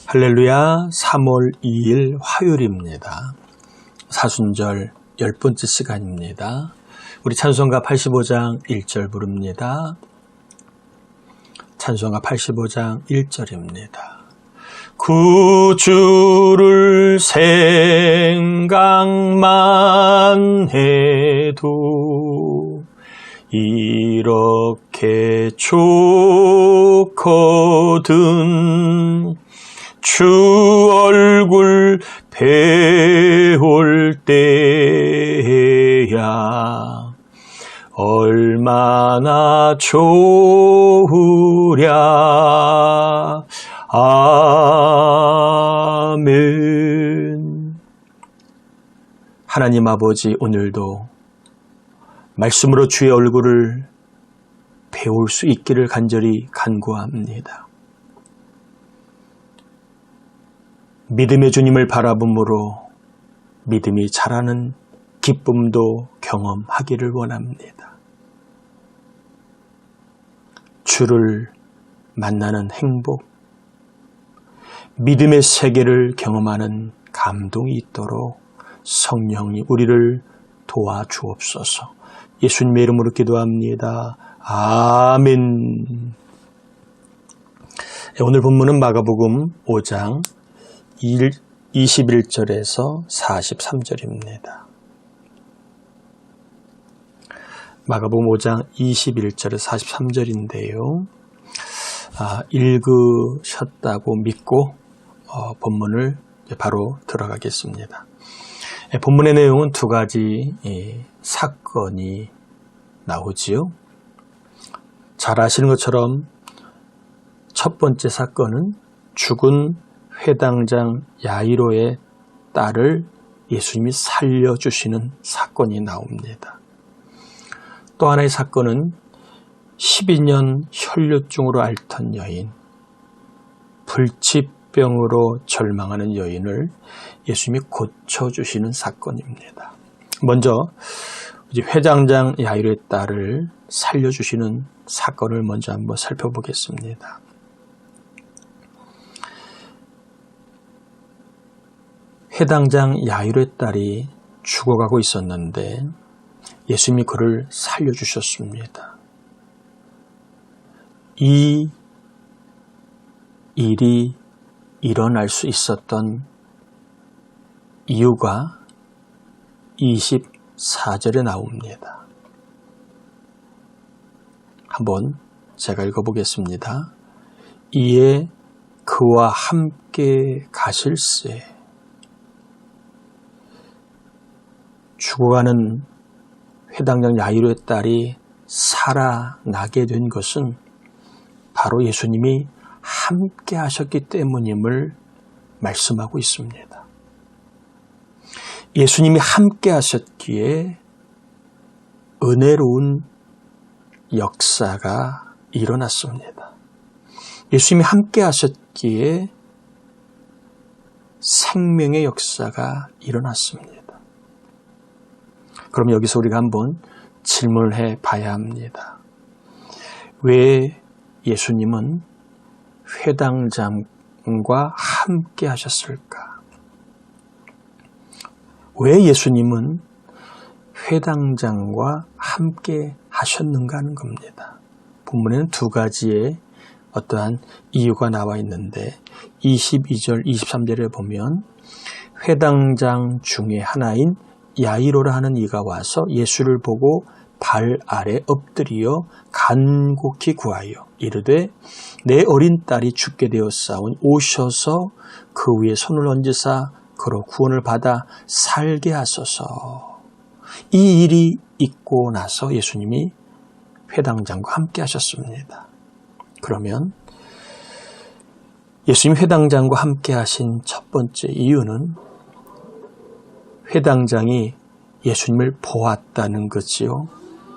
할렐루야. 3월 2일 화요일입니다. 사순절 10번째 시간입니다. 우리 찬송가 85장 1절 부릅니다. 찬송가 85장 1절입니다. 구주를 생각만 해도 이렇게 좋거든. 주 얼굴 배울 때야 얼마나 좋으랴. 아멘. 하나님 아버지, 오늘도 말씀으로 주의 얼굴을 배울 수 있기를 간절히 간구합니다. 믿음의 주님을 바라봄으로 믿음이 자라는 기쁨도 경험하기를 원합니다. 주를 만나는 행복, 믿음의 세계를 경험하는 감동이 있도록 성령이 우리를 도와주옵소서. 예수님의 이름으로 기도합니다. 아멘. 오늘 본문은 마가복음 5장 21절에서 43절입니다. 마가복음 5장 21절에서 43절인데요. 읽으셨다고 믿고 본문을 바로 들어가겠습니다. 본문의 내용은 두 가지 사건이 나오지요. 잘 아시는 것처럼 첫 번째 사건은 죽은 회당장 야이로의 딸을 예수님이 살려주시는 사건이 나옵니다. 또 하나의 사건은 12년 혈류증으로 앓던 여인, 불치병으로 절망하는 여인을 예수님이 고쳐주시는 사건입니다. 먼저 회당장 야이로의 딸을 살려주시는 사건을 먼저 한번 살펴보겠습니다. 회당장 야이로의 딸이 죽어가고 있었는데 예수님이 그를 살려주셨습니다. 이 일이 일어날 수 있었던 이유가 24절에 나옵니다. 한번 제가 읽어보겠습니다. 이에 그와 함께 가실새 죽어가는 회당장 야이로의 딸이 살아나게 된 것은 바로 예수님이 함께 하셨기 때문임을 말씀하고 있습니다. 예수님이 함께 하셨기에 은혜로운 역사가 일어났습니다. 예수님이 함께 하셨기에 생명의 역사가 일어났습니다. 그럼 여기서 우리가 한번 질문을 해 봐야 합니다. 왜 예수님은 회당장과 함께 하셨을까? 왜 예수님은 회당장과 함께 하셨는가 하는 겁니다. 본문에는 두 가지의 어떠한 이유가 나와 있는데 22절, 23절에 보면 회당장 중에 하나인 야이로라 하는 이가 와서 예수를 보고 발 아래 엎드려 간곡히 구하여 이르되 내 어린 딸이 죽게 되었사오니 오셔서 그 위에 손을 얹으사 그로 구원을 받아 살게 하소서. 이 일이 있고 나서 예수님이 회당장과 함께 하셨습니다. 그러면 예수님 회당장과 함께 하신 첫 번째 이유는 회당장이 예수님을 보았다는 거지요.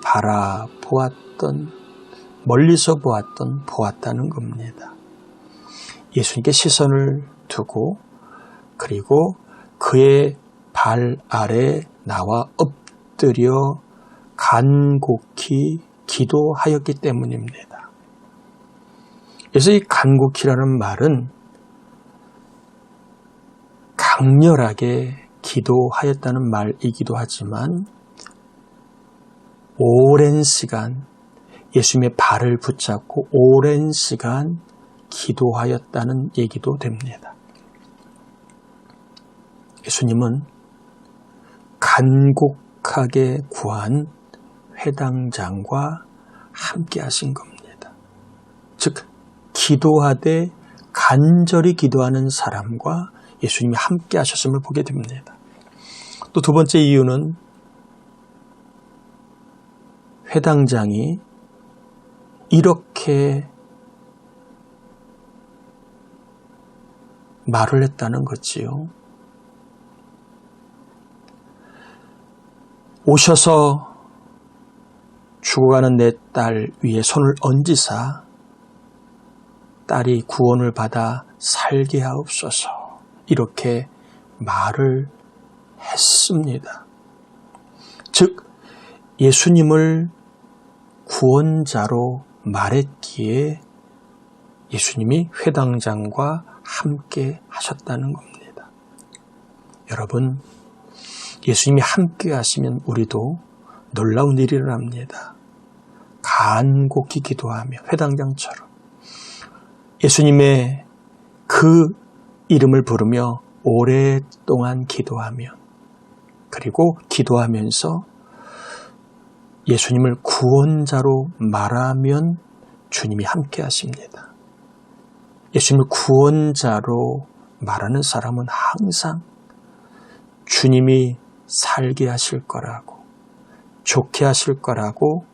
바라보았던, 멀리서 보았다는 겁니다. 예수님께 시선을 두고 그리고 그의 발 아래 나와 엎드려 간곡히 기도하였기 때문입니다. 그래서 이 간곡히라는 말은 강렬하게 기도하였다는 말이기도 하지만 오랜 시간 예수님의 발을 붙잡고 오랜 시간 기도하였다는 얘기도 됩니다. 예수님은 간곡하게 구한 회당장과 함께 하신 겁니다. 즉 기도하되 간절히 기도하는 사람과 예수님이 함께 하셨음을 보게 됩니다. 또 두 번째 이유는 회당장이 이렇게 말을 했다는 거지요. 오셔서 죽어가는 내 딸 위에 손을 얹으사 딸이 구원을 받아 살게 하옵소서, 이렇게 말을 했습니다. 즉 예수님을 구원자로 말했기에 예수님이 회당장과 함께 하셨다는 겁니다. 여러분, 예수님이 함께 하시면 우리도 놀라운 일이 일어납니다. 간곡히 기도하며 회당장처럼 예수님의 그 이름을 부르며 오랫동안 기도하며, 그리고 기도하면서 예수님을 구원자로 말하면 주님이 함께 하십니다. 예수님을 구원자로 말하는 사람은 항상 주님이 살게 하실 거라고, 좋게 하실 거라고,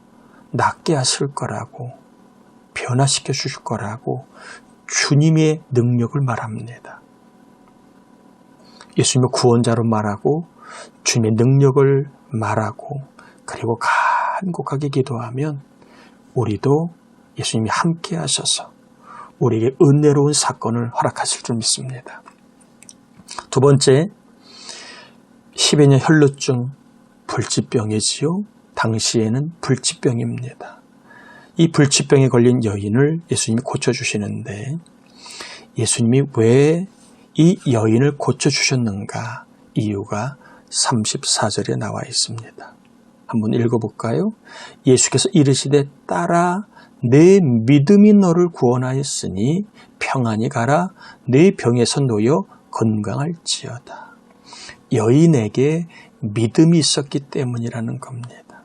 낫게 하실 거라고, 변화시켜 주실 거라고 주님의 능력을 말합니다. 예수님을 구원자로 말하고 주님의 능력을 말하고 그리고 간곡하게 기도하면 우리도 예수님이 함께 하셔서 우리에게 은혜로운 사건을 허락하실 줄 믿습니다. 두 번째, 10여 년 혈루증 불치병이지요. 당시에는 불치병입니다. 이 불치병에 걸린 여인을 예수님이 고쳐주시는데, 예수님이 왜 이 여인을 고쳐주셨는가? 이유가 34절에 나와 있습니다. 한번 읽어볼까요? 예수께서 이르시되 딸아, 내 믿음이 너를 구원하였으니 평안히 가라, 내 병에서 놓여 건강할지어다. 여인에게 믿음이 있었기 때문이라는 겁니다.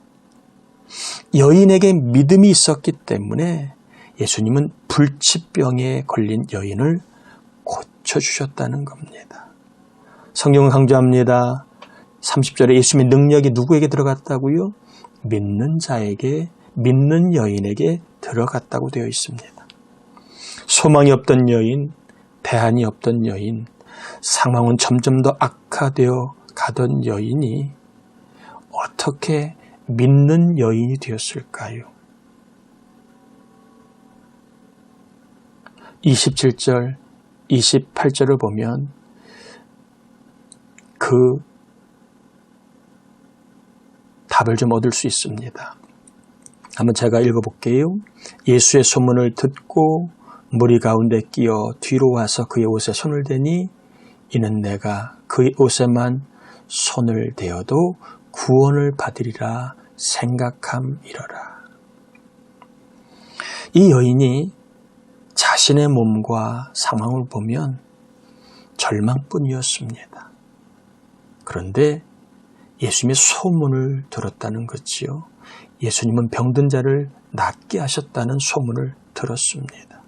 여인에게 믿음이 있었기 때문에 예수님은 불치병에 걸린 여인을 고쳐주셨다는 겁니다. 성경은 강조합니다. 30절에 예수님의 능력이 누구에게 들어갔다고요? 믿는 자에게, 믿는 여인에게 들어갔다고 되어 있습니다. 소망이 없던 여인, 대안이 없던 여인, 상황은 점점 더 악화되어 가던 여인이 어떻게 믿는 여인이 되었을까요? 27절, 28절을 보면 그 답을 좀 얻을 수 있습니다. 한번 제가 읽어볼게요. 예수의 소문을 듣고 무리 가운데 끼어 뒤로 와서 그의 옷에 손을 대니 이는 내가 그의 옷에만 손을 대어도 구원을 받으리라 생각함이러라. 이 여인이 자신의 몸과 상황을 보면 절망뿐이었습니다. 그런데 예수님의 소문을 들었다는 거지요. 예수님은 병든 자를 낫게 하셨다는 소문을 들었습니다.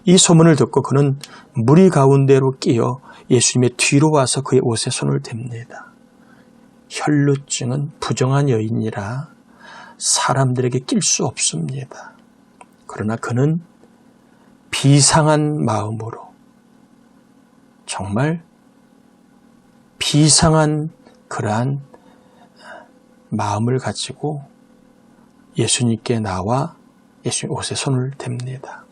이 소문을 듣고 그는 무리 가운데로 끼어 예수님의 뒤로 와서 그의 옷에 손을 댑니다. 혈루증은 부정한 여인이라 사람들에게 낄 수 없습니다. 그러나 그는 비상한 마음으로, 정말 비상한 그러한 마음을 가지고 예수님께 나와 예수님 옷에 손을 댑니다.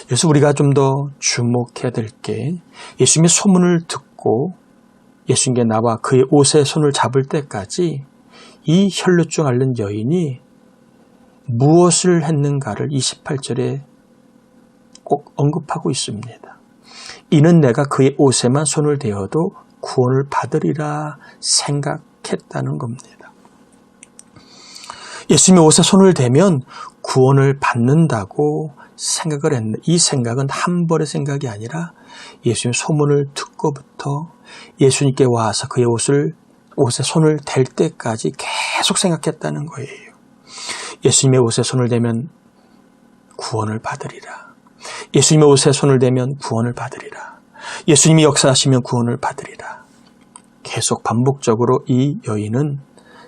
그래서 우리가 좀 더 주목해야 될 게, 예수님의 소문을 듣고 예수님께 나와 그의 옷에 손을 잡을 때까지 이 혈루증 앓는 여인이 무엇을 했는가를 28절에 꼭 언급하고 있습니다. 이는 내가 그의 옷에만 손을 대어도 구원을 받으리라 생각했다는 겁니다. 예수님의 옷에 손을 대면 구원을 받는다고 생각을 했는데 이 생각은 한 번의 생각이 아니라 예수님의 소문을 듣고부터 예수님께 와서 그의 옷에 손을 댈 때까지 계속 생각했다는 거예요. 예수님의 옷에 손을 대면 구원을 받으리라. 예수님의 옷에 손을 대면 구원을 받으리라. 예수님이 역사하시면 구원을 받으리라. 계속 반복적으로 이 여인은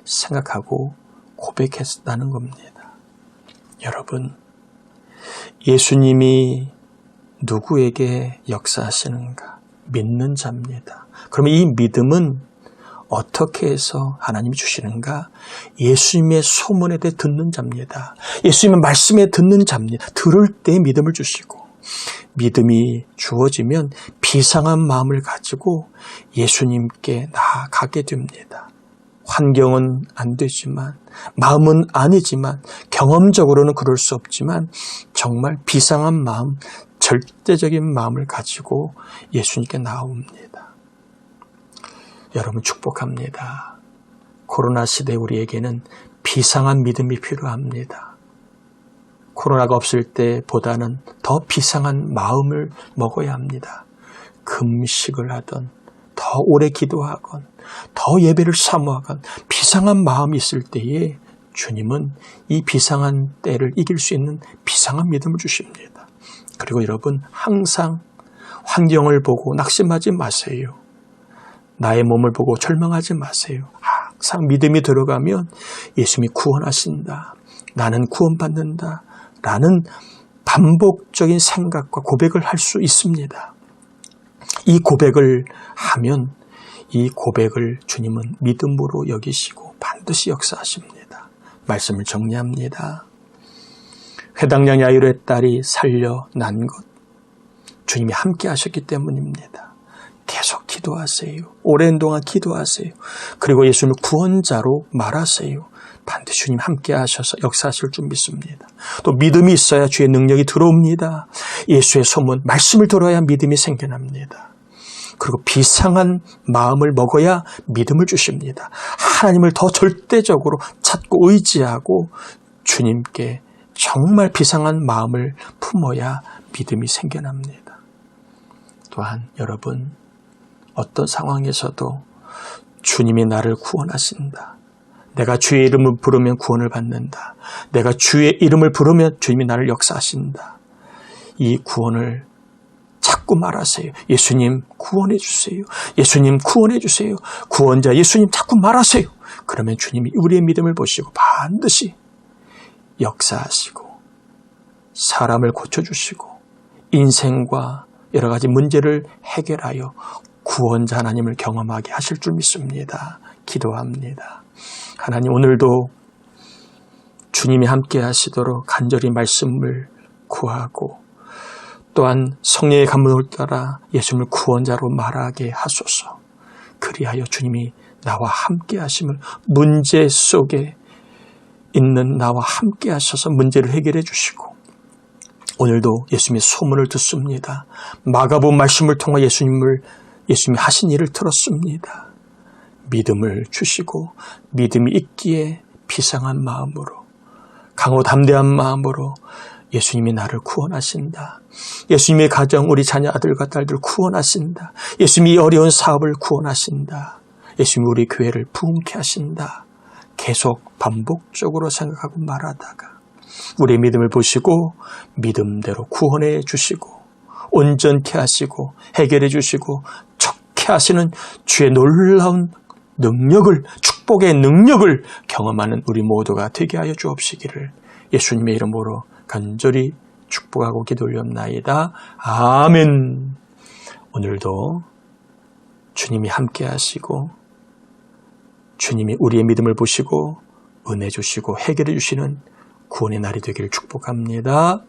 생각하고 고백했다는 겁니다. 여러분, 예수님이 누구에게 역사하시는가 믿는 자입니다. 그러면 이 믿음은 어떻게 해서 하나님이 주시는가? 예수님의 소문에 대해 듣는 자입니다. 예수님의 말씀에 듣는 자입니다. 들을 때 믿음을 주시고 믿음이 주어지면 비상한 마음을 가지고 예수님께 나아가게 됩니다. 환경은 안 되지만 마음은 아니지만 경험적으로는 그럴 수 없지만 정말 비상한 마음, 절대적인 마음을 가지고 예수님께 나옵니다. 여러분 축복합니다. 코로나 시대 우리에게는 비상한 믿음이 필요합니다. 코로나가 없을 때보다는 더 비상한 마음을 먹어야 합니다. 금식을 하던 더 오래 기도하건 더 예배를 사모하건 비상한 마음이 있을 때에 주님은 이 비상한 때를 이길 수 있는 비상한 믿음을 주십니다. 그리고 여러분 항상 환경을 보고 낙심하지 마세요. 나의 몸을 보고 절망하지 마세요. 항상 믿음이 들어가면 예수님이 구원하신다. 나는 구원받는다. 라는 반복적인 생각과 고백을 할 수 있습니다. 이 고백을 하면 이 고백을 주님은 믿음으로 여기시고 반드시 역사하십니다. 말씀을 정리합니다. 회당장 야이로의 딸이 살려난 것 주님이 함께 하셨기 때문입니다. 계속 기도하세요. 오랜 동안 기도하세요. 그리고 예수님을 구원자로 말하세요. 반드시 주님 함께 하셔서 역사하실 줄 믿습니다. 또 믿음이 있어야 주의 능력이 들어옵니다. 예수의 소문, 말씀을 들어야 믿음이 생겨납니다. 그리고 비상한 마음을 먹어야 믿음을 주십니다. 하나님을 더 절대적으로 찾고 의지하고 주님께 정말 비상한 마음을 품어야 믿음이 생겨납니다. 또한 여러분 어떤 상황에서도 주님이 나를 구원하신다. 내가 주의 이름을 부르면 구원을 받는다. 내가 주의 이름을 부르면 주님이 나를 역사하신다. 이 구원을 자꾸 말하세요. 예수님 구원해 주세요. 예수님 구원해 주세요. 구원자 예수님 자꾸 말하세요. 그러면 주님이 우리의 믿음을 보시고 반드시 역사하시고 사람을 고쳐주시고 인생과 여러 가지 문제를 해결하여 구원자 하나님을 경험하게 하실 줄 믿습니다. 기도합니다. 하나님 오늘도 주님이 함께 하시도록 간절히 말씀을 구하고 또한 성령의 감동을 따라 예수님을 구원자로 말하게 하소서. 그리하여 주님이 나와 함께 하심을 문제 속에 있는 나와 함께 하셔서 문제를 해결해 주시고 오늘도 예수님의 소문을 듣습니다. 마가복음 말씀을 통해 예수님이 하신 일을 들었습니다. 믿음을 주시고 믿음이 있기에 비상한 마음으로 강호 담대한 마음으로 예수님이 나를 구원하신다. 예수님의 가정 우리 자녀 아들과 딸들 구원하신다. 예수님이 어려운 사업을 구원하신다. 예수님이 우리 교회를 부흥케 하신다. 계속 반복적으로 생각하고 말하다가 우리의 믿음을 보시고 믿음대로 구원해 주시고 온전케 하시고 해결해 주시고 척케 하시는 주의 놀라운 능력을 축복의 능력을 경험하는 우리 모두가 되게 하여 주옵시기를 예수님의 이름으로 간절히 축복하고 기도 올렸나이다. 아멘. 오늘도 주님이 함께 하시고 주님이 우리의 믿음을 보시고 은혜 주시고 해결해 주시는 구원의 날이 되기를 축복합니다.